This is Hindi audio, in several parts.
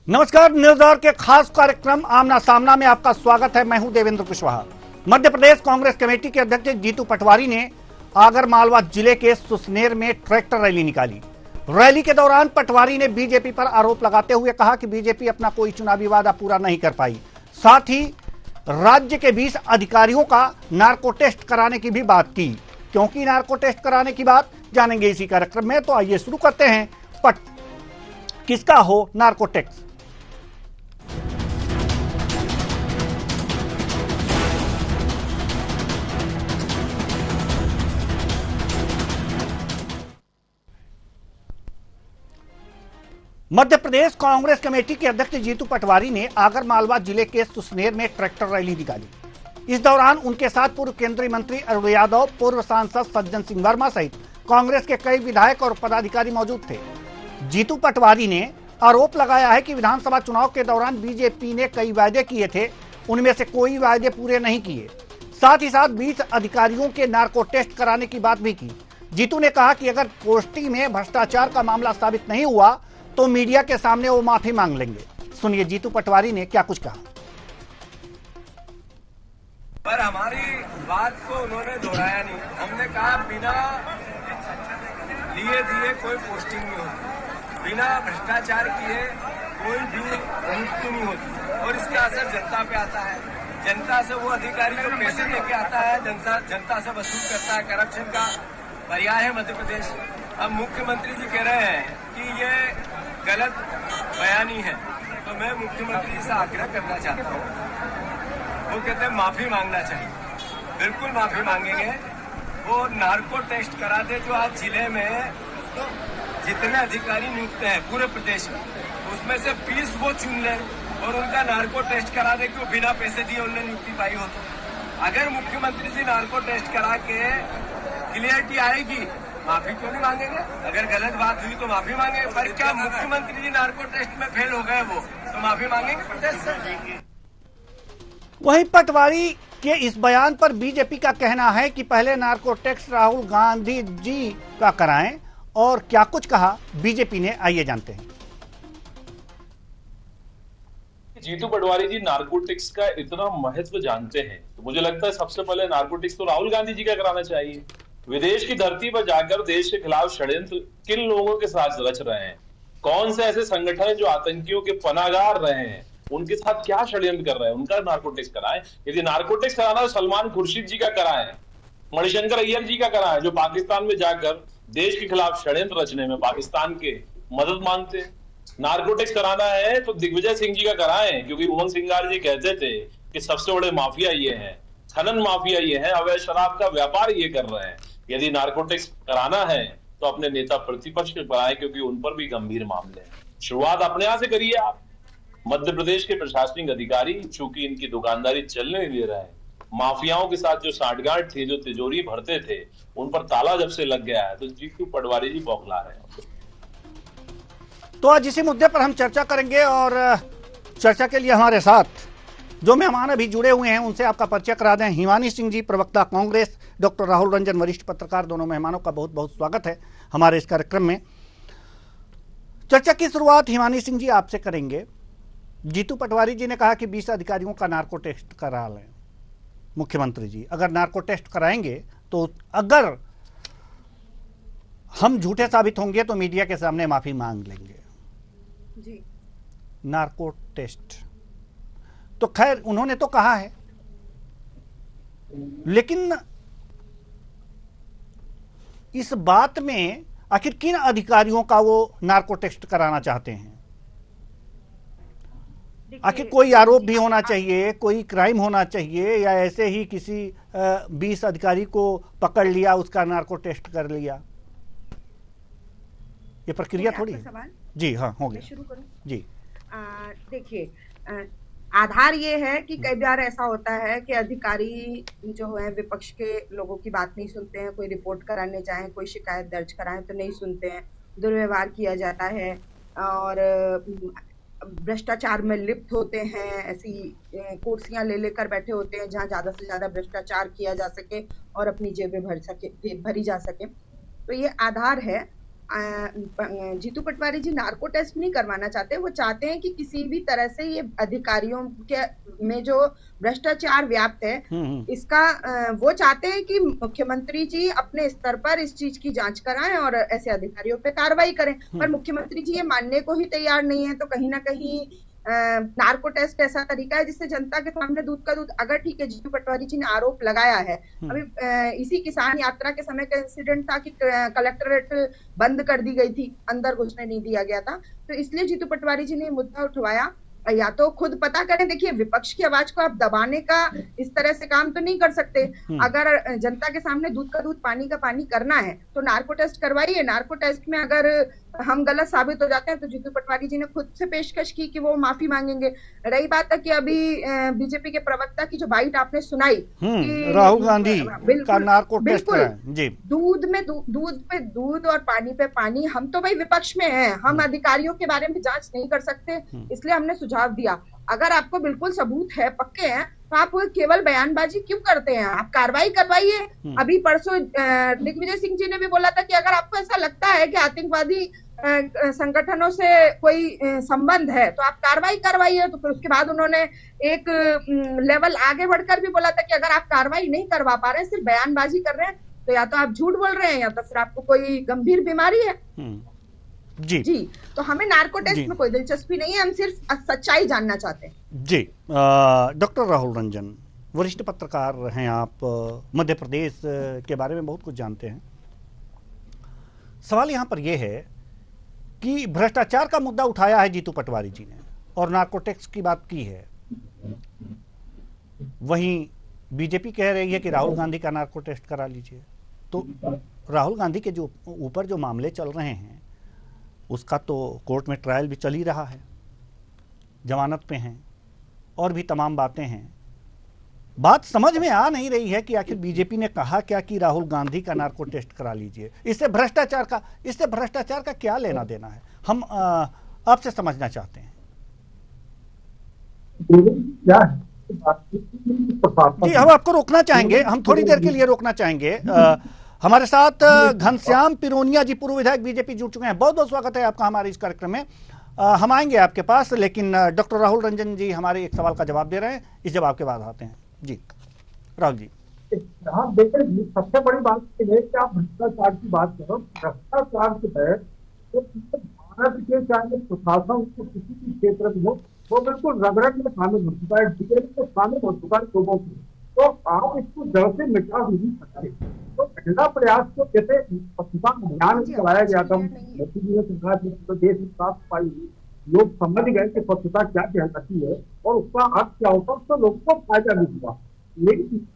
नमस्कार। न्यूज आवर के खास कार्यक्रम आमना सामना में आपका स्वागत है। मैं हूं देवेंद्र कुशवाहा। मध्य प्रदेश कांग्रेस कमेटी के अध्यक्ष जीतू पटवारी ने आगर मालवा जिले के सुसनेर में ट्रैक्टर रैली निकाली। रैली के दौरान पटवारी ने बीजेपी पर आरोप लगाते हुए कहा कि बीजेपी अपना कोई चुनावी वादा पूरा नहीं कर पाई। साथ ही राज्य के 20 अधिकारियों का नार्को टेस्ट कराने की भी बात की। क्योंकि नार्को टेस्ट कराने की बात जानेंगे इसी कार्यक्रम में। तो आइए शुरू करते हैं। किसका हो narco test. Madhya Pradesh Congress committee के अध्यक्ष जीतू पटवारी ने आगर मालवा जिले के सुसनेर में ट्रैक्टर रैली निकाली। इस दौरान उनके साथ पूर्व केंद्रीय मंत्री अरुण यादव, पूर्व सांसद सज्जन सिंह वर्मा सहित कांग्रेस के कई विधायक और पदाधिकारी मौजूद थे। जीतू पटवारी ने आरोप लगाया है कि विधानसभा चुनाव के दौरान बीजेपी ने कई वायदे किए थे, उनमें से कोई वायदे पूरे नहीं किए। साथ ही साथ 20 अधिकारियों के नार्को टेस्ट कराने की बात भी की। जीतू ने कहा कि अगर पोस्टिंग में भ्रष्टाचार का मामला साबित नहीं हुआ तो मीडिया के सामने वो माफी मांग लेंगे। सुनिए जीतू पटवारी ने क्या कुछ कहा। पर हमारी बात को उन्होंने दोहराया नहीं। हमने कहा बिना लिए दिए कोई पोस्टिंग नहीं होती, बिना भ्रष्टाचार किए कोई भी नियुक्ति नहीं होती और इसका असर जनता पे आता है। जनता से वो अधिकारी जो पैसे लेके आता है, जनता से वसूल करता है। करप्शन का पर्याय है मध्य प्रदेश। अब मुख्यमंत्री जी कह रहे हैं कि ये गलत बयानी है, तो मैं मुख्यमंत्री जी से आग्रह करना चाहता हूँ। वो कहते हैं माफी मांगना चाहिए। बिल्कुल माफी मांगेंगे। वो नार्को टेस्ट करा दे जो आज जिले में तो जितने अधिकारी नियुक्त हैं पूरे प्रदेश में, उसमें से 20 वो चुन ले और उनका नार्को टेस्ट करा दे कि वो बिना पैसे दिए उन्होंने नियुक्ति पाई हो। तो अगर मुख्यमंत्री जी नार्को टेस्ट करा के क्लियरिटी आएगी, माफी क्यों नहीं मांगेंगे? अगर गलत बात हुई तो माफी मांगेंगे। पर क्या मुख्यमंत्री जी नार्को टेस्ट में फेल हो गए वो तो माफी मांगेंगे प्रदेश से? वहीं पटवारी के इस बयान पर बीजेपी का कहना है कि पहले नार्को टेस्ट राहुल गांधी जी का कराएं। और क्या कुछ कहा बीजेपी ने, आइए जानते हैं। जीतू पटवारी जी नार्कोटिक्स का इतना महत्व जानते हैं तो मुझे लगता है सबसे पहले नार्कोटिक्स तो राहुल गांधी जी का कराना चाहिए। विदेश की धरती पर जाकर देश के खिलाफ षड्यंत्र किन लोगों के साथ रच रहे हैं, कौन से ऐसे संगठन जो आतंकियों के पनाहगार रहे हैं, उनके साथ क्या षड्यंत्र कर रहे हैं, उनका नार्कोटिक्स कराएं। यदि नार्कोटिक्स कराना तो सलमान खुर्शीद जी का कराएं, मणिशंकर अय्यर जी का कराएं, जो पाकिस्तान में जाकर देश के खिलाफ षड्यंत्र रचने में पाकिस्तान के मदद मांगते हैं। नार्कोटिक्स कराना है तो दिग्विजय सिंह जी का कराएं, क्योंकि उमंग सिंगार जी कहते थे कि सबसे बड़े माफिया ये हैं, खनन माफिया ये हैं, अवैध शराब का व्यापार ये कर रहे हैं। यदि नार्कोटिक्स कराना है तो अपने नेता प्रतिपक्ष के कराएं, क्योंकि उन पर भी गंभीर मामले हैं। शुरुआत अपने यहां से करिए आप। मध्य प्रदेश के प्रशासनिक अधिकारी चूंकि इनकी दुकानदारी चलने नहीं दे रहे हैं, माफियाओं के साथ जो साठगांठ थे, जो तिजोरी भरते थे, उन पर ताला जब से लग गया है तो जीतू पटवारी जी बौखला रहे हैं। तो आज इसी मुद्दे पर हम चर्चा करेंगे और चर्चा के लिए हमारे साथ जो मेहमान अभी जुड़े हुए हैं उनसे आपका परिचय करा दें। हिमानी सिंह जी, प्रवक्ता कांग्रेस, डॉक्टर राहुल रंजन, वरिष्ठ पत्रकार। दोनों मेहमानों का बहुत बहुत स्वागत है हमारे इस कार्यक्रम में। चर्चा की शुरुआत हिमानी सिंह जी आपसे करेंगे। जीतू पटवारी जी ने कहा कि 20 अधिकारियों का नार्को टेस्ट करा लें। मुख्यमंत्री जी अगर नार्को टेस्ट कराएंगे तो अगर हम झूठे साबित होंगे तो मीडिया के सामने माफी मांग लेंगे जी। नार्को टेस्ट तो खैर उन्होंने तो कहा है, लेकिन इस बात में आखिर किन अधिकारियों का वो नार्को टेस्ट कराना चाहते हैं? आखिर कोई आरोप भी होना चाहिए, कोई क्राइम होना चाहिए, या ऐसे ही किसी 20 अधिकारी को पकड़ लिया, उसका नार्को टेस्ट कर लिया? ये प्रक्रिया थोड़ी है। सवाल जी हाँ, हो गया। शुरू करूं? जी देखिए, आधार ये है कि कई बार ऐसा होता है कि अधिकारी जो है विपक्ष के लोगों की बात नहीं सुनते हैं। कोई रिपोर्ट कराने चाहें, कोई शिकायत दर्ज कराएं तो नहीं सुनते हैं, दुर्व्यवहार किया जाता है और भ्रष्टाचार में लिप्त होते हैं। ऐसी कुर्सियां ले लेकर बैठे होते हैं जहां ज्यादा से ज्यादा भ्रष्टाचार किया जा सके और अपनी जेबें भरी जा सके। तो ये आधार है जीतू पटवारी जी नार्को टेस्ट नहीं करवाना चाहते। वो चाहते हैं कि किसी भी तरह से ये अधिकारियों के में जो भ्रष्टाचार व्याप्त है इसका वो चाहते हैं कि मुख्यमंत्री जी अपने स्तर पर इस चीज की जांच कराएं और ऐसे अधिकारियों पे कार्रवाई करें। पर मुख्यमंत्री जी ये मानने को ही तैयार नहीं है। तो कहीं ना कहीं नार्को टेस्ट ऐसा तरीका है जिससे जनता के सामने दूध का दूध। अगर ठीक है, जीतू पटवारी जी ने आरोप लगाया है, अभी इसी किसान यात्रा के समय का इंसिडेंट था कि कलेक्टरेट बंद कर दी गई थी, अंदर घुसने नहीं दिया गया था, तो इसलिए जीतू पटवारी जी ने मुद्दा उठवाया। या तो खुद पता करें। देखिए, विपक्ष की आवाज को आप दबाने का इस तरह से काम तो नहीं कर सकते। अगर जनता के सामने दूध का दूध पानी का पानी करना है तो नार्को टेस्ट करवाइए। नार्को टेस्ट में अगर हम गलत साबित हो जाते हैं तो जीतू पटवारी जी ने खुद से पेशकश की कि वो माफी मांगेंगे। रही बात है कि अभी बीजेपी के प्रवक्ता की जो बाइट आपने सुनाई कि राहुल गांधी का नार्को टेस्ट जी, दूध और पानी पे पानी। हम तो भाई विपक्ष में हैं, हम अधिकारियों के बारे में जांच नहीं कर सकते, इसलिए हमने सुझाव दिया। अगर आपको बिल्कुल सबूत है, पक्के हैं, तो आप केवल बयानबाजी क्यों करते हैं? आप कार्रवाई करवाइए। अभी परसों दिग्विजय सिंह जी ने भी बोला था कि अगर आपको ऐसा लगता है कि आतंकवादी संगठनों से कोई संबंध है तो आप कार्रवाई करवाइए। तो फिर उसके बाद उन्होंने एक लेवल आगे बढ़कर भी बोला था कि अगर आप कार्रवाई नहीं करवा पा रहे हैं, सिर्फ बयानबाजी कर रहे हैं, तो या तो आप झूठ बोल रहे हैं या तो फिर आपको कोई गंभीर बीमारी है। जी, तो हमें नार्को टेस्ट में कोई दिलचस्पी नहीं है, हम सिर्फ सच्चाई जानना चाहते हैं। जी, डॉक्टर राहुल रंजन, वरिष्ठ पत्रकार हैं आप, मध्य प्रदेश के बारे में बहुत कुछ जानते हैं। सवाल यहाँ पर यह है कि भ्रष्टाचार का मुद्दा उठाया है जीतू पटवारी जी ने और नार्को टेस्ट की बात की है, वहीं बीजेपी कह रही है कि राहुल गांधी का नार्को टेस्ट करा लीजिए। तो राहुल गांधी के जो ऊपर जो मामले चल रहे हैं उसका तो कोर्ट में ट्रायल भी चल ही रहा है, जमानत पे हैं और भी तमाम बातें हैं। बात समझ में आ नहीं रही है कि आखिर बीजेपी ने कहा क्या कि राहुल गांधी का नार्को टेस्ट करा लीजिए। इससे भ्रष्टाचार का क्या लेना देना है, हम आपसे समझना चाहते हैं। जी, हम आपको रोकना चाहेंगे, हम थोड़ी देर के लिए रोकना चाहेंगे। हमारे साथ घनश्याम पिरोनिया जी, पूर्व विधायक बीजेपी, जुड़ चुके हैं। बहुत बहुत स्वागत है आपका हमारे इस कार्यक्रम में। हम आएंगे आपके पास, लेकिन डॉक्टर राहुल रंजन जी हमारे एक सवाल का जवाब दे रहे हैं, इस जवाब के बाद आते हैं। जी राहुल जी। हाँ, देखिए, सबसे बड़ी बात यह है कि आप भ्रष्टाचार की बात करो। भ्रष्टाचार के तहत तो भारत के चाहे प्रशासन को किसी भी क्षेत्र में हो, वो बिल्कुल रगड़ में शामिल हो चुका है, डिटेल में शामिल हो चुका है लोगों की। तो आप इसको जड़ से मिटा नहीं सकते। तो पहला प्रयास तो जैसे स्वच्छता अभियान चलाया गया था, मोदी जी ने सरकार तो देश में साफ सफाई हुई, लोग समझ गए कि स्वच्छता क्या कहलाती है और उसका अर्थ क्या होता है, उससे लोगों को फायदा भी हुआ। लेकिन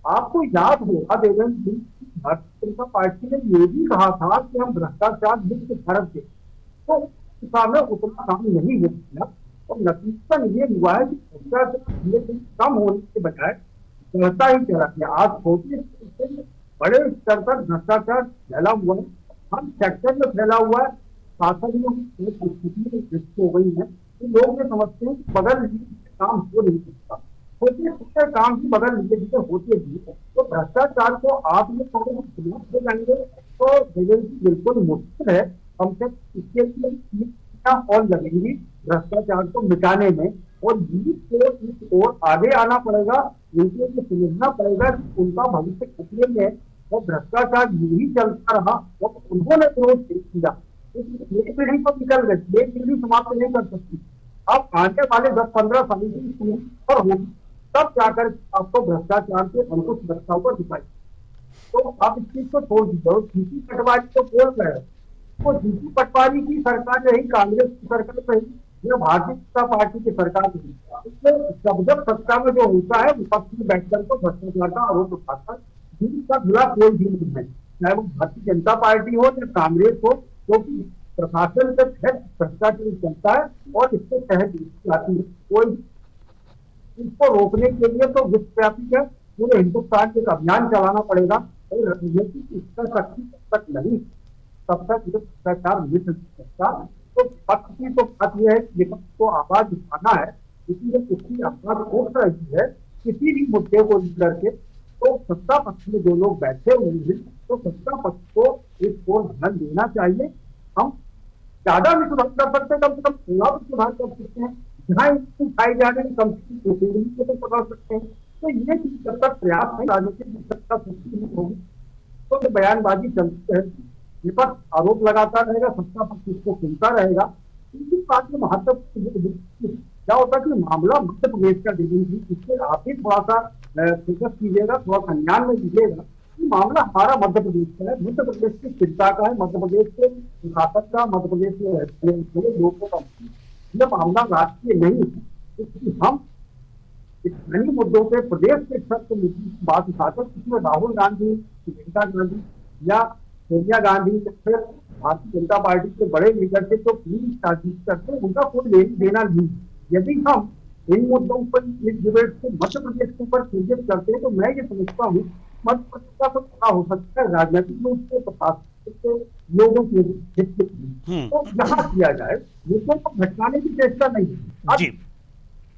आपको याद होगा देवेंद्र, भारतीय जनता पार्टी ने ये भी कहा था कि हम भ्रष्टाचार मुक्त भारत के, तो दिशा में उतना काम नहीं हो पाया और नतीजा ये हुआ है कि भ्रष्टाचार कम होने के बजाय बढ़ता ही चला गया। आज छोटे बड़े स्तर पर भ्रष्टाचार फैला हुआ है, हर सेक्टर में फैला हुआ है। शासन में स्थिति हो गई है कि लोग ये समझते हैं कि बगल काम हो नहीं सकता, छोटे छोटे काम भी बगल लिए होते भी। तो भ्रष्टाचार को आप ये समाप्त हो जाएंगे तो बिल्कुल मुश्किल है। हमसे इसके लिए और लगेंगी भ्रष्टाचार को मिटाने में, और इस ओर आगे आना पड़ेगा, उनको ये समझना पड़ेगा कि उनका भविष्य खतरे में है और भ्रष्टाचार यही चलता रहा और उन्होंने विरोध किया। ये पीढ़ी तो निकल गई, ये पीढ़ी समाप्त नहीं कर सकती। अब आने वाले 10-15 साल की पर होगी, तब जाकर आपको भ्रष्टाचार के अंकुश लगता हुआ दिखाई। तो आप इस चीज को छोड़ दीजिए। जीतू पटवारी तो बोल रहे हैं, तो जीतू पटवारी की सरकार रही, कांग्रेस की सरकार रही या भारतीय जनता पार्टी की सरकार रही, इसमें जब सत्ता में जो होता है विपक्ष में बैठकर तो भ्रष्टाचार का आरोप उठाता है। जिनका खुला कोई भी नहीं है, चाहे वो भारतीय जनता पार्टी हो या कांग्रेस हो, क्योंकि प्रशासन के तहत भ्रष्टाचार चलता है और इसके तहत आती है। कोई इसको रोकने के लिए तो विश्वव्यापी है, पूरे हिंदुस्तान के अभियान चलाना पड़ेगा और राजनीतिक इसका शक्ति तब तक नहीं, तब तक भ्रष्टाचार मिट नहीं सकता। तो पक्ष की तो बात यह है कि विपक्ष को आवाज उठाना है, इसलिए उसकी आवाज उठ रही है किसी भी मुद्दे को लेकर के। तो सत्ता पक्ष में जो लोग बैठे हुए हैं तो सत्ता पक्ष को इस ओर ध्यान देना चाहिए। हम ज्यादा भी सुधार कर सकते हैं, कम से कम थोड़ा भी सुधार कर सकते हैं। जहाँ उठाई जा रही कम से कम को तो पकड़ सकते हैं। तो ये चीज जब तक प्रयास नहीं, राजनीतिक सत्ता सृष्टि नहीं होगी तो बयानबाजी चलती है, विपक्ष आरोप लगाता रहेगा, सत्ता पक्ष इसको सुनता रहेगा। इसी बात में महत्वपूर्ण क्या होता है कि मामला मध्य प्रदेश का डिवीजन, इससे आप ही थोड़ा सा फोकस कीजिएगा, थोड़ा संज्ञान में लीजिएगा कि मामला हमारा मध्य प्रदेश का है, मध्य प्रदेश की चिंता का है, मध्य प्रदेश के शासक का, मध्य प्रदेश में रहने वाले लोगों का। यह मामला राष्ट्रीय नहीं है, क्योंकि हम स्थानीय मुद्दों पे प्रदेश के स्तर पर बात उठाकर, इसमें राहुल गांधी, प्रियंका गांधी या सोनिया गांधी या फिर भारतीय जनता पार्टी के बड़े लीडर से तो प्लीज साजिश करते, उनका कोई लेना देना नहीं। यदि हम इन मुद्दों पर इस डिबेट को मध्य प्रदेश के ऊपर केंद्रित करते हैं तो मैं ये समझता हूँ मध्य प्रदेश का तो क्या हो सकता है, राजनीतिक रूप से प्रशासन लोगों के तो यहाँ किया जाए, लोगों को भटकाने की चेष्टा नहीं है।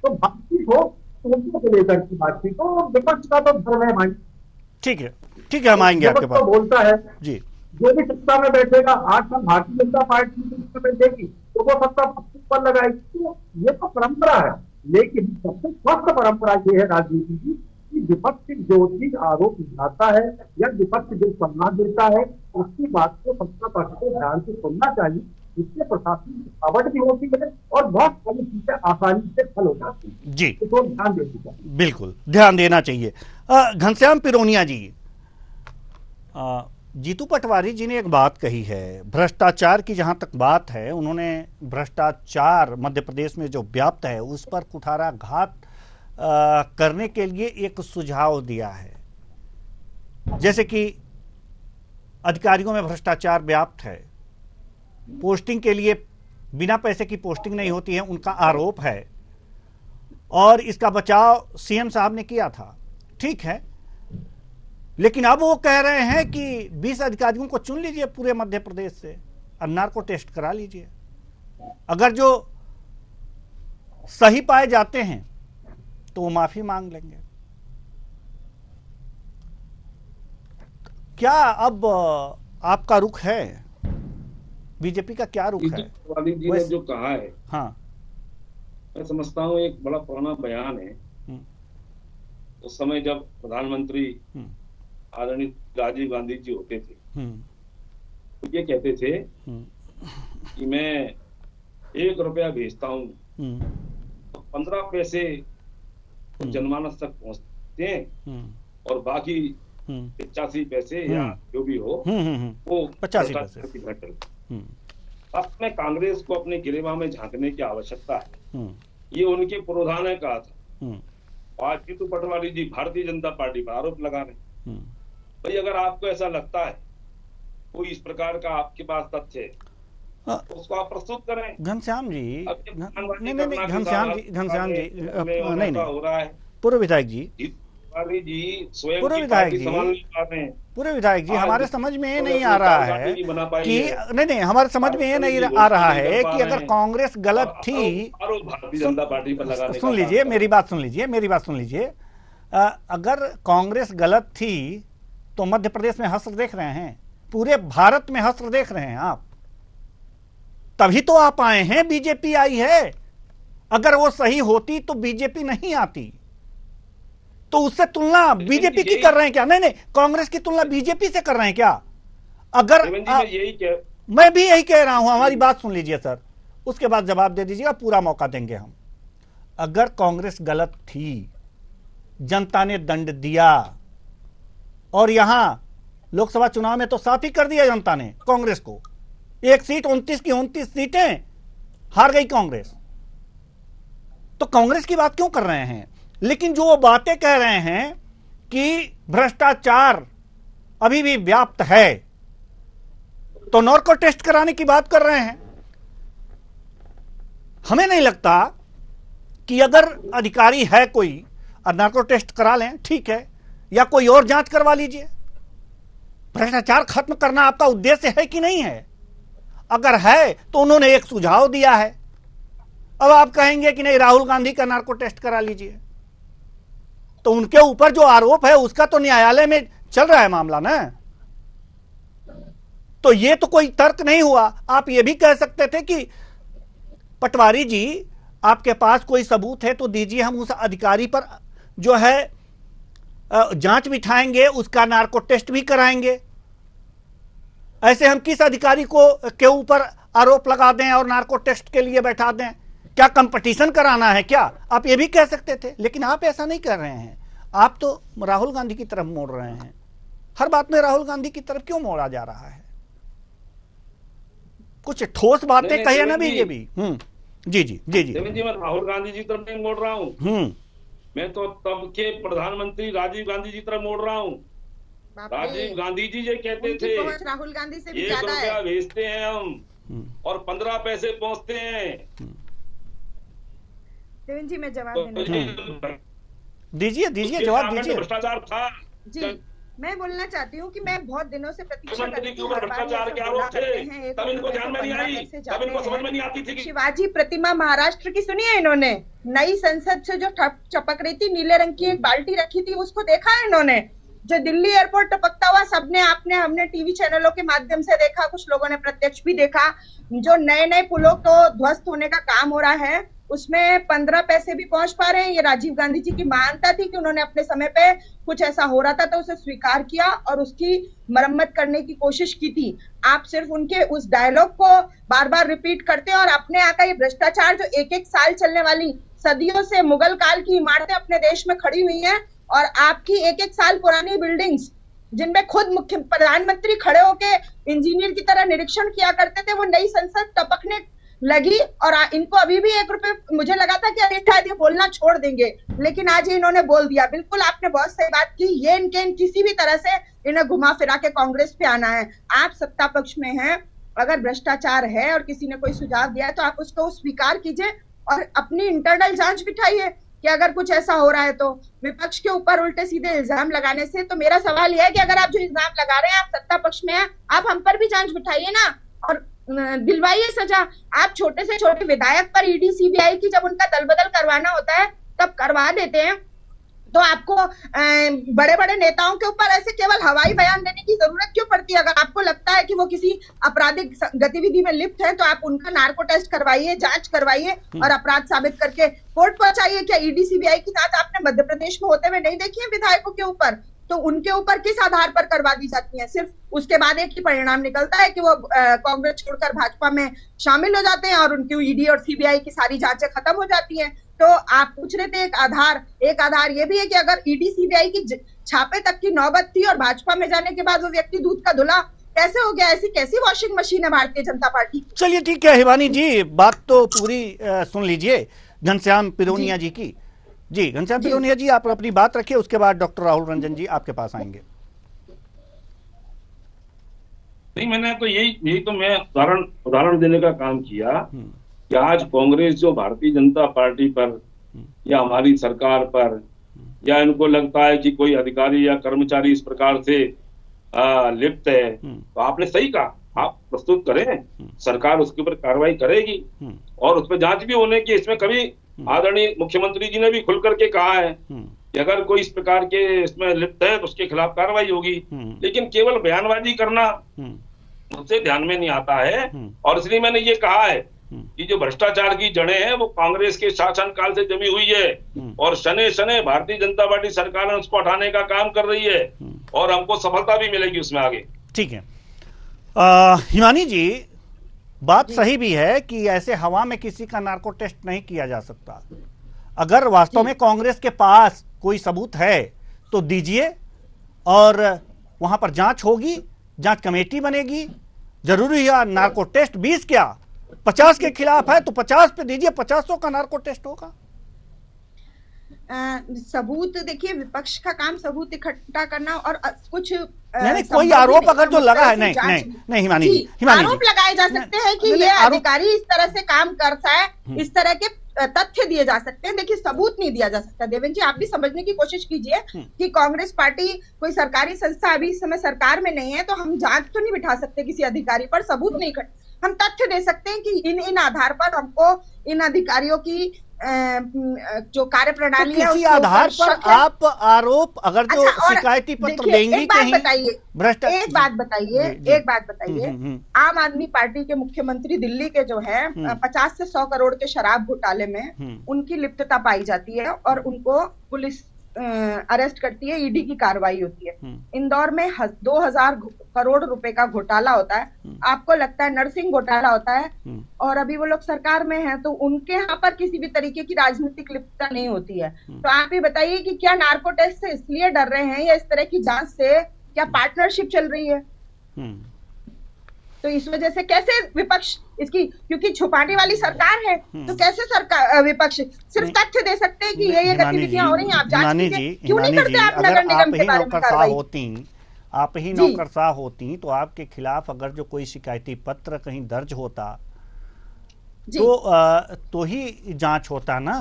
तो बातचीत हो मुद्दों को लेकर की बातचीत हो, विपक्ष का तो धर्म है भाई। ठीक है, हम आएंगे आपके पास। बोलता है जी, जो भी सत्ता में बैठेगा, 8 साल भारतीय जनता पार्टी की बैठेगी तो वो सत्ता पक्ष पर लगाएगी। तो ये तो परंपरा है, लेकिन सबसे स्वस्थ परंपरा ये है राजनीति की कि विपक्ष जो चीज आरोप लगाता है या विपक्ष जो सलाह देता है उसकी बात को सत्ता पक्ष को ध्यान से सुनना चाहिए। इससे प्रशासन की थकावट भी होती है और बहुत सारी चीजें आसानी से हल हो जाती है। जी, तो ध्यान देना चाहिए, बिल्कुल ध्यान देना चाहिए। घनश्याम पिरोनिया जी, जीतू पटवारी जी ने एक बात कही है, भ्रष्टाचार की जहां तक बात है, उन्होंने भ्रष्टाचार मध्य प्रदेश में जो व्याप्त है उस पर कुठाराघात करने के लिए एक सुझाव दिया है। जैसे कि अधिकारियों में भ्रष्टाचार व्याप्त है, पोस्टिंग के लिए बिना पैसे की पोस्टिंग नहीं होती है, उनका आरोप है और इसका बचाव सीएम साहब ने किया था। ठीक है, लेकिन अब वो कह रहे हैं कि 20 अधिकारियों को चुन लीजिए पूरे मध्य प्रदेश से, अन्नार को टेस्ट करा लीजिए, अगर जो सही पाए जाते हैं तो वो माफी मांग लेंगे। क्या अब आपका रुख है, बीजेपी का क्या रुख है? वाली जी ने जो कहा है, हाँ, मैं समझता हूँ एक बड़ा पुराना बयान है। उस समय जब प्रधानमंत्री आदरणीय राजीव गांधी जी होते थे तो ये कहते थे कि मैं 1 रुपया भेजता हूँ तो 15 पैसे जनमानस तक पहुंचते हैं और बाकी 85 पैसे या जो भी हो वो 85 पैसे। अब में कांग्रेस को अपने गिरेबान में झांकने की आवश्यकता है, ये उनके पुरोधा ने कहा था। आज जीतू पटवारी जी भारतीय जनता पार्टी पर आरोप लगा रहे। भाई अगर आपको ऐसा लगता है कोई इस प्रकार का आपके पास तथ्य है तो उसको आप प्रस्तुत करें। घनश्याम जी, नहीं, घनश्याम जी, नहीं, हो रहा है। पूर्व विधायक जी, जी स्वयं पूर्व विधायक जी, पूरे विधायक जी, हमारे समझ में ये नहीं आ रहा है कि नहीं, हमारे समझ में ये नहीं आ रहा है कि अगर कांग्रेस गलत थी, भारतीय जनता पार्टी पर लगाने, सुन लीजिए मेरी बात सुन लीजिए, अगर कांग्रेस गलत थी तो मध्य प्रदेश में हश्र देख रहे हैं, पूरे भारत में हश्र देख रहे हैं आप, तभी तो आप आए हैं, बीजेपी आई है। अगर वो सही होती तो बीजेपी नहीं आती। तो उससे तुलना बीजेपी की कर रहे हैं क्या? नहीं, कांग्रेस की तुलना बीजेपी से कर रहे हैं क्या? अगर मैं भी यही कह रहा हूं, हमारी बात सुन लीजिए सर, उसके बाद जवाब दे दीजिएगा, पूरा मौका देंगे हम। अगर कांग्रेस गलत थी, जनता ने दंड दिया, और यहां लोकसभा चुनाव में तो साफ ही कर दिया जनता ने कांग्रेस को, 1 सीट 29 की 29 सीटें हार गई कांग्रेस, तो कांग्रेस की बात क्यों कर रहे हैं? लेकिन जो वो बातें कह रहे हैं कि भ्रष्टाचार अभी भी व्याप्त है, तो नार्को टेस्ट कराने की बात कर रहे हैं। हमें नहीं लगता कि अगर अधिकारी है कोई, नार्को टेस्ट करा लें, ठीक है, या कोई और जांच करवा लीजिए। भ्रष्टाचार खत्म करना आपका उद्देश्य है कि नहीं है? अगर है तो उन्होंने एक सुझाव दिया है, अब आप कहेंगे कि नहीं, राहुल गांधी का नार्को टेस्ट करा लीजिए। तो उनके ऊपर जो आरोप है उसका तो न्यायालय में चल रहा है मामला ना। तो ये तो कोई तर्क नहीं हुआ। आप ये भी कह सकते थे कि पटवारी जी आपके पास कोई सबूत है तो दीजिए, हम उस अधिकारी पर जो है जांच बिठाएंगे, उसका नार्को टेस्ट भी कराएंगे। ऐसे हम किस अधिकारी को के ऊपर आरोप लगा दें और नार्को टेस्ट के लिए बैठा दें? क्या कंपटीशन कराना है क्या? आप ये भी कह सकते थे, लेकिन आप ऐसा नहीं कर रहे हैं। आप तो राहुल गांधी की तरफ मोड़ रहे हैं। हर बात में राहुल गांधी की तरफ क्यों मोड़ा जा रहा है? कुछ ठोस बातें कहिए ना बीजेपी। जी जी जी जी जी, मैं राहुल गांधी जी तरफ नहीं मोड़ रहा हूँ। मैं तो तब के प्रधानमंत्री राजीव गांधी जी तरफ मोड़ रहा हूँ। राजीव गांधी जी ये कहते थे राहुल गांधी से भी 1 ज्यादा रुपया है। भेजते हैं हम और 15 पैसे पहुंचते हैं। देवेंद्र जी मैं जवाब देना दीजिए दीजिए जवाब दीजिए। भ्रष्टाचार था जी। मैं बोलना चाहती हूँ कि मैं बहुत दिनों से प्रतीक्षा कर रही के ऊपर भ्रष्टाचार के आरोप थे, तब इनको ध्यान में नहीं आई, तब इनको समझ में नहीं आती थी। शिवाजी प्रतिमा महाराष्ट्र की सुनिए, इन्होंने नई संसद से जो चपक रही थी, नीले रंग की एक बाल्टी रखी थी, उसको देखा है इन्होंने? जो दिल्ली एयरपोर्ट टपकता हुआ सबने आपने हमने टीवी चैनलों के माध्यम से देखा, कुछ लोगों ने प्रत्यक्ष भी देखा। जो नए नए पुलों को ध्वस्त होने का काम हो रहा है उसमें 15 पैसे भी पहुंच पा रहे हैं। ये राजीव गांधी जी की मानता थी कि उन्होंने अपने समय पे कुछ ऐसा हो रहा था तो उसे स्वीकार किया और उसकी मरम्मत करने की कोशिश की थी। आप सिर्फ उनके उस डायलॉग को बार बार रिपीट करते हैं और अपने यहाँ का ये भ्रष्टाचार जो 1-1 साल चलने वाली सदियों से मुगल काल की इमारतें अपने देश में खड़ी हुई हैं और आपकी 1-1 साल पुरानी बिल्डिंग्स जिनमें खुद मुख्य प्रधानमंत्री खड़े होके इंजीनियर की तरह निरीक्षण किया करते थे, वो नई संसद टपकने लगी और इनको अभी भी 1 रुपए, मुझे लगा था कि अरे शायद ये बोलना छोड़ देंगे, लेकिन आज इन्होंने बोल दिया। बिल्कुल आपने बहुत सही बात की। ये इनके किसी भी तरह से इन्हें घुमा फिरा के कांग्रेस पे आना है। आप सत्ता पक्ष में हैं, अगर भ्रष्टाचार है और किसी ने कोई सुझाव दिया है तो आप उसको स्वीकार कीजिए और अपनी इंटरनल जांच बिठाइए कि अगर कुछ ऐसा हो रहा है तो। विपक्ष के ऊपर उल्टे सीधे इल्जाम लगाने से तो मेरा सवाल यह है कि अगर आप जो इल्जाम लगा रहे हैं, आप सत्ता पक्ष में हैं, आप हम पर भी जांच बिठाइए ना और दिलवाइए सजा। आप छोटे से छोटे विधायक पर ईडी सीबीआई की जब उनका दलबदल करवाना होता है तब करवा देते हैं, तो आपको बड़े बड़े नेताओं के ऊपर ऐसे केवल हवाई बयान देने की जरूरत क्यों पड़ती है? अगर आपको लगता है कि वो किसी आपराधिक गतिविधि में लिप्त है तो आप उनका नार्को टेस्ट करवाइए, जांच करवाइए और अपराध साबित करके कोर्ट पहुंचाइए। क्या ईडी सीबीआई की जांच आपने मध्य प्रदेश में होते हुए नहीं देखी है विधायकों के ऊपर? तो उनके ऊपर किस आधार पर करवा दी जाती है? सिर्फ उसके बाद एक ही परिणाम निकलता है कि वो कांग्रेस छोड़कर भाजपा में शामिल हो जाते हैं और उनकी ईडी और सीबीआई की सारी जांचें खत्म हो जाती हैं। तो आप पूछ रहे थे एक आधार ये भी है कि अगर ईडी सीबीआई की छापे तक की नौबत थी और भाजपा में जाने के बाद वो व्यक्ति दूध का धुला कैसे हो गया? ऐसी कैसी वॉशिंग मशीन है भारतीय जनता पार्टी? चलिए ठीक है हिमानी जी, बात तो पूरी सुन लीजिए घनश्याम पिरोनिया जी की। जी घनश्याम पिरोनिया जी, आप अपनी बात रखिए, उसके बाद डॉक्टर राहुल रंजन जी आपके पास आएंगे। नहीं, मैंने तो यही तो मैं उदाहरण देने का काम किया कि आज कांग्रेस जो भारतीय जनता पार्टी पर या हमारी सरकार पर या इनको लगता है कि कोई अधिकारी या कर्मचारी इस प्रकार से लिप्त है, तो आपने सही कहा, आप प्रस्तुत करें, सरकार उसके ऊपर कार्रवाई करेगी और उसमें जांच भी होने की। इसमें कभी आदरणीय मुख्यमंत्री जी ने भी खुल करके कहा है कि अगर कोई इस प्रकार के इसमें लिप्त है तो उसके खिलाफ कार्रवाई होगी, लेकिन केवल बयानबाजी करना उससे ध्यान में नहीं आता है। और इसलिए मैंने ये कहा है कि जो भ्रष्टाचार की जड़ें हैं वो कांग्रेस के शासनकाल से जमी हुई है और शने शने भारतीय जनता पार्टी सरकार उसको हटाने का काम कर रही है और हमको सफलता भी मिलेगी उसमें आगे। ठीक है हिमानी जी, बात सही भी है कि ऐसे हवा में किसी का नार्को टेस्ट नहीं किया जा सकता। अगर वास्तव में कांग्रेस के पास कोई सबूत है तो दीजिए और वहां पर जांच होगी, जांच कमेटी बनेगी। जरूरी है नार्को टेस्ट 20 क्या 50 के खिलाफ है तो 50 पे दीजिए, 50 का नार्को टेस्ट होगा। सबूत देखिए, विपक्ष का काम सबूत इकट्ठा करना और कुछ नहीं, कोई आरोप अगर जो लगा है नहीं हिमानी जी, आरोप लगाए जा सकते हैं कि ये अधिकारी इस तरह से काम करता है, इस तरह के तथ्य दिए जा सकते हैं। देखिए सबूत नहीं दिया जा सकता। देवेंद्र जी, आप भी समझने की कोशिश कीजिए कि कांग्रेस पार्टी कोई सरकारी संस्था अभी इस समय सरकार में नहीं है, तो हम जांच तो नहीं बिठा सकते किसी अधिकारी पर, सबूत नहीं कर, हम तथ्य दे सकते हैं कि इन आधार पर हमको इन अधिकारियों की जो कार्य प्रणाली है किसी आधार पर आप आरोप अगर जो शिकायती पत्र देंगी कहीं भ्रष्टाचार। एक बात बताइए आम आदमी पार्टी के मुख्यमंत्री दिल्ली के जो है 50 से 100 करोड़ के शराब घोटाले में उनकी लिप्तता पाई जाती है और उनको पुलिस अरेस्ट करती है, ईडी की कार्रवाई होती है। इंदौर में 2000 करोड़ रुपए का घोटाला होता है, आपको लगता है नरसिंह घोटाला होता है और अभी वो लोग सरकार में हैं, तो उनके यहाँ पर किसी भी तरीके की राजनीतिक लिप्तता नहीं होती है। तो आप ही बताइए कि क्या नार्को टेस्ट से इसलिए डर रहे हैं या इस तरह की जांच से क्या पार्टनरशिप चल रही है? तो इस वजह से कैसे विपक्ष इसकी, क्योंकि छुपाने वाली सरकार है, तो कैसे सरकार विपक्ष सिर्फ तथ्य दे सकते हैं कि ये गतिविधियां हो रही हैं, आप जांच कीजिए। क्यों नहीं करते आप नगर निगम के बारे में कार्रवाई? आप ही नौकरशाह होती तो आपके खिलाफ अगर जो कोई शिकायती पत्र कहीं दर्ज होता तो ही जांच होता ना।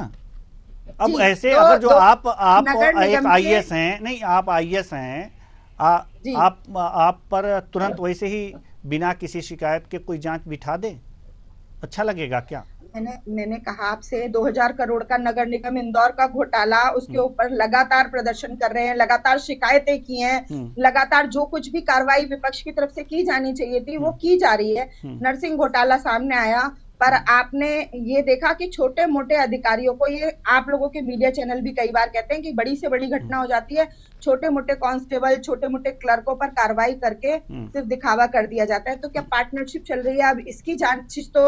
अब ऐसे अगर जो आप एक आईएएस हैं, नहीं आप आईएएस हैं, आप पर तुरंत वैसे ही बिना किसी शिकायत के कोई जांच बिठा दे, अच्छा लगेगा क्या? मैंने कहा आपसे 2000 करोड़ का नगर निगम इंदौर का घोटाला, उसके ऊपर लगातार प्रदर्शन कर रहे हैं, लगातार शिकायतें की हैं, लगातार जो कुछ भी कार्रवाई विपक्ष की तरफ से की जानी चाहिए थी वो की जा रही है। नरसिंह घोटाला सामने आया, पर आपने ये देखा कि छोटे मोटे अधिकारियों को, ये आप लोगों के मीडिया चैनल भी कई बार कहते हैं कि बड़ी से बड़ी घटना हो जाती है, छोटे मोटे कांस्टेबल, छोटे मोटे क्लर्कों पर कार्रवाई करके सिर्फ दिखावा कर दिया जाता है। तो क्या पार्टनरशिप चल रही है? अब इसकी जांच तो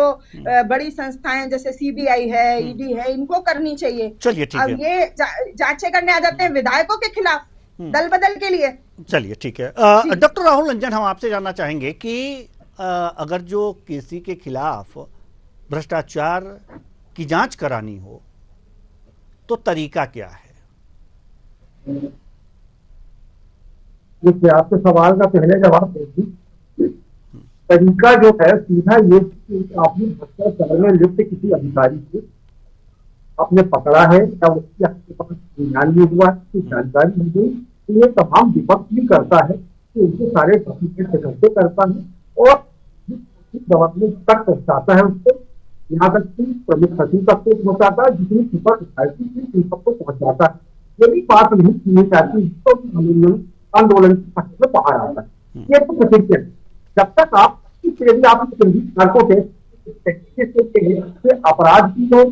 बड़ी संस्थाएं जैसे सीबीआई है, ईडी है, इनको करनी चाहिए। चलिए ठीक है। अब ये जांचें करने आ जाते हैं विधायकों के खिलाफ दल बदल के लिए। चलिए ठीक है। डॉक्टर राहुल रंजन, हम आपसे जानना चाहेंगे कि अगर जो किसी के खिलाफ भ्रष्टाचार की जांच करानी हो तो तरीका क्या है? देखिए, आपके सवाल का पहले जवाब देखिए, तरीका जो है सीधा ये, आपने भ्रष्टाचार में लिप्त किसी अधिकारी को आपने पकड़ा है या उसके आपके पास ज्ञान भी हुआ है, जानकारी दी गई, तो ये तमाम विपक्ष भी करता है कि उनके सारे डॉक्यूमेंट इकट्ठे करता है और गवर्नमेंट तक पहुंचाता है, उसको यहाँ तक कि प्रमुख सचिव तक को पहुंचाता है, जितनी सुपर सोसाइटी थी उन सबको पहुंचाता है। यदि बात नहीं सुनी जाती तो आंदोलन में बाहर आता है। ये तो प्रतिज्ञा है। जब तक आप यदि आप अपराध की जो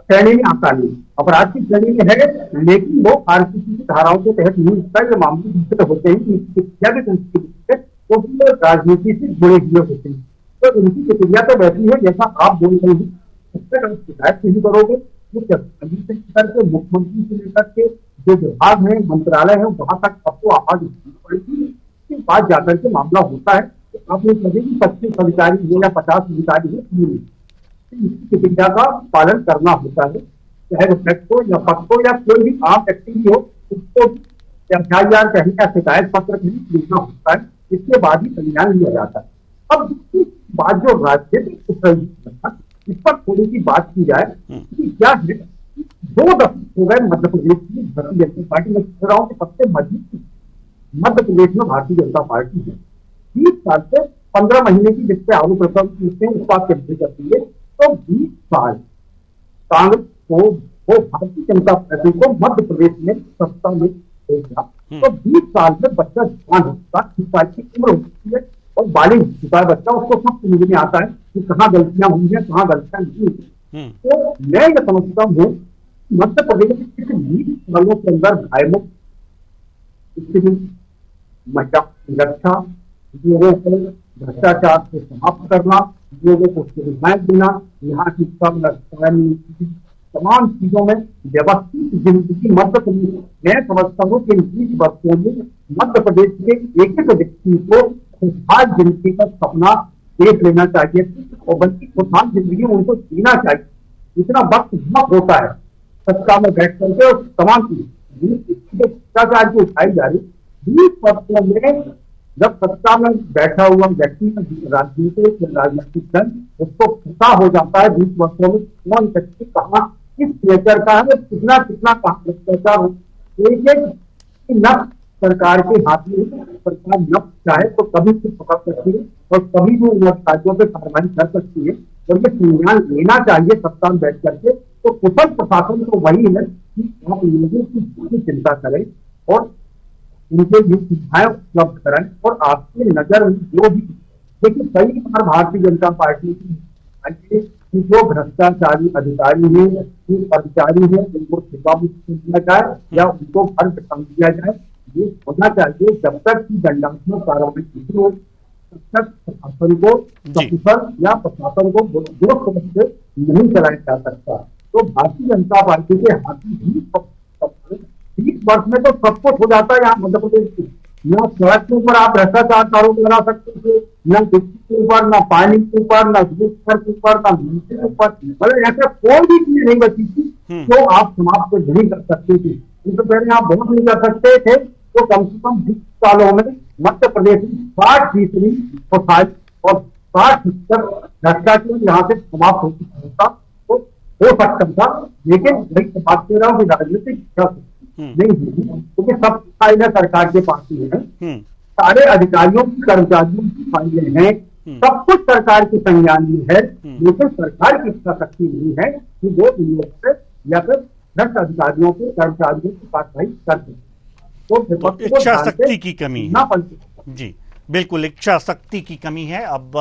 श्रेणी में आता नहीं, अपराध की श्रेणी में है, लेकिन वो आरसीसी की धाराओं के तहत नहीं होता है। मामले दूसरे होते हैं तो राजनीति से जुड़े हुए होते हैं, तो उनकी प्रतिक्रिया तो वैसी है जैसा आप बोल रहे हैं। उससे अगर शिकायत नहीं करोगे तो मुख्यमंत्री से लेकर के जो विभाग है, मंत्रालय है, वहां तक आपको आवाज उठानी पड़ेगी। इसके बाद जाकर के मामला होता है तो आप ये कभी भी 25 अधिकारी हो या 50 अधिकारी हो, इसकी प्रतिक्रिया का पालन करना होता है, चाहे रिफ्लेक्ट हो या पक्ष हो या कोई भी आम व्यक्ति भी हो, उसको FIR कहीं या शिकायत पत्र कहीं लिखना होता है। इसके बाद ही संज्ञान लिया जाता है। अब बात जो राजनीतिक इस पर थोड़ी सी बात की जाए कि क्या है, 2 दशक हो गए मध्य प्रदेश की भारतीय जनता पार्टी में कह रहा हूँ कि सबसे मजबूत मध्य प्रदेश में भारतीय जनता पार्टी है। 20 साल से 15 महीने की जिससे आरोप प्रत्यारोप उस बात केंद्रित करती है, तो 20 साल कांग्रेस को, वो भारतीय जनता पार्टी को मध्य प्रदेश में सत्ता में भेजा, तो 20 साल में बच्चा जवान होता है, 20 साल की उम्र होती है और बालिग होता है बच्चा, उसको सब समझ में आता है कि कहाँ गलतियां हुई है, कहाँ गलतियां नहीं हुई। तो मैं ये समझता हूँ मध्य प्रदेश के 20 सालों के अंदर भयमुक्त स्थिति, महिला सुरक्षा, लोगों को भ्रष्टाचार से समाप्त करना, लोगों को सुविधाएं देना, यहाँ की तमाम चीजों में व्यवस्थित जिंदगी मध्य प्रदेश, मैं समझता हूँ कि 20 वर्षों में मध्य प्रदेश के एक एक व्यक्ति को खुशहाल जिंदगी का सपना देख लेना चाहिए और बल्कि खुशहाल जिंदगी उनको जीना चाहिए। इतना वक्त बहुत होता है सत्ता में बैठ करके और तमाम भ्रष्टाचार की उठाई जा रही। 20 वर्षों में जब सत्ता में बैठा हुआ व्यक्ति राजनीतिक दल उसको पता हो जाता है 20 वर्षों में कौन व्यक्ति कहाँ किस नेचर का है, कितना कितना कहाँ भ्रष्टाचार हो। एक नफ्स सरकार के हाथ में, सरकार नफ्स चाहे तो कभी भी पकड़ सकती है और कभी भी उन अधिकारियों पर कार्रवाई कर सकती है। और ये संज्ञान लेना चाहिए सत्ता में बैठ करके। तो कुशल प्रशासन तो वही है कि आप लोगों की पूरी चिंता करें और उनके लिए सुविधाएं उपलब्ध कराएं। और आपके नजर में जो भी, देखिए कई बार भारतीय जनता पार्टी की जो भ्रष्टाचारी अधिकारी हैं, जो कर्मचारी हैं, उनको सेवा मुक्त दिया जाए या उनको घर काम दिया जाए, ये होना चाहिए। जब तक की दंडात्मक कार्रवाई नहीं हो तब तक प्रशासन को सकुशल या प्रशासन को दुरुस्त रूप से नहीं चलाया जा सकता। तो भारतीय जनता पार्टी के हाथ में 20 वर्ष में तो सब कुछ हो जाता है यहाँ मध्य प्रदेश में। न सड़क के ऊपर आप भ्रष्टाचार का आरोप लगा सकते थे, न बिजली के ऊपर, न पानी के ऊपर, न विद्युत के ऊपर, न मीटर के ऊपर, मतलब ऐसा कोई भी चीज नहीं बची थी तो आप समाप्त नहीं कर सकते थे। इससे पहले आप बहुत नहीं कर सकते थे, तो कम से कम 20 सालों में मध्य प्रदेश में 60% और 60% भ्रष्टाचार यहाँ से समाप्त हो चुका था, तो हो सकता था। लेकिन वही बात कर रहा हूँ कि राजनीतिक नहीं होगी, क्योंकि सब फाइलें सरकार के पास ही है, सारे अधिकारियों की कर्मचारियों की फाइलें हैं, सब कुछ सरकार के संज्ञान में है। लेकिन सरकार की इच्छा शक्ति नहीं है कि वो नियोजित या फिर भ्रष्ट अधिकारियों के कर्मचारियों की कार्रवाई कर सके। तो इच्छा शक्ति की कमी है। जी बिल्कुल, इच्छा शक्ति की कमी है। अब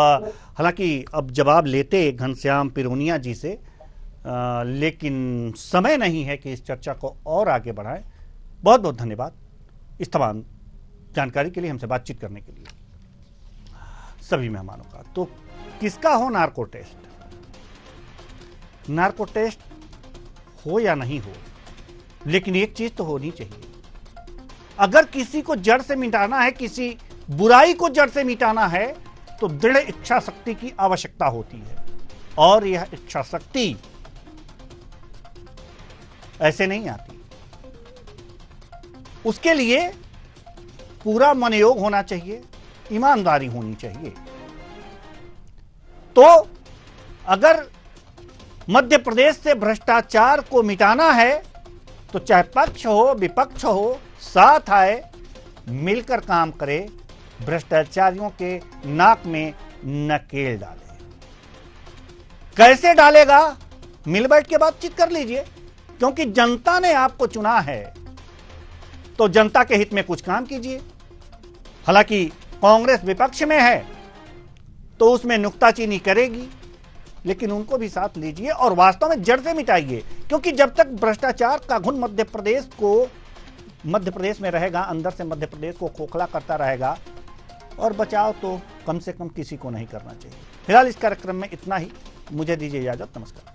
हालांकि अब जवाब लेते घनश्याम पिरोनिया जी से, लेकिन समय नहीं है कि इस चर्चा को और आगे बढ़ाएं। बहुत बहुत धन्यवाद इस तमाम जानकारी के लिए, हमसे बातचीत करने के लिए सभी मेहमानों का। तो किसका हो नार्को टेस्ट? नार्को टेस्ट हो या नहीं हो, लेकिन एक चीज तो होनी चाहिए। अगर किसी को जड़ से मिटाना है, किसी बुराई को जड़ से मिटाना है, तो दृढ़ इच्छा शक्ति की आवश्यकता होती है। और यह इच्छा शक्ति ऐसे नहीं आती, उसके लिए पूरा मनोयोग होना चाहिए, ईमानदारी होनी चाहिए। तो अगर मध्य प्रदेश से भ्रष्टाचार को मिटाना है तो चाहे पक्ष हो विपक्ष हो, साथ आए, मिलकर काम करे, भ्रष्टाचारियों के नाक में नकेल डाले। कैसे डालेगा? मिल बैठ के बातचीत कर लीजिए, क्योंकि जनता ने आपको चुना है, तो जनता के हित में कुछ काम कीजिए। हालांकि कांग्रेस विपक्ष में है तो उसमें नुक्ताचीनी करेगी, लेकिन उनको भी साथ लीजिए और वास्तव में जड़ से मिटाइए। क्योंकि जब तक भ्रष्टाचार का घुन मध्य प्रदेश में रहेगा, अंदर से मध्य प्रदेश को खोखला करता रहेगा, और बचाव तो कम से कम किसी को नहीं करना चाहिए। फिलहाल इस कार्यक्रम में इतना ही, मुझे दीजिए इजाजत, नमस्कार।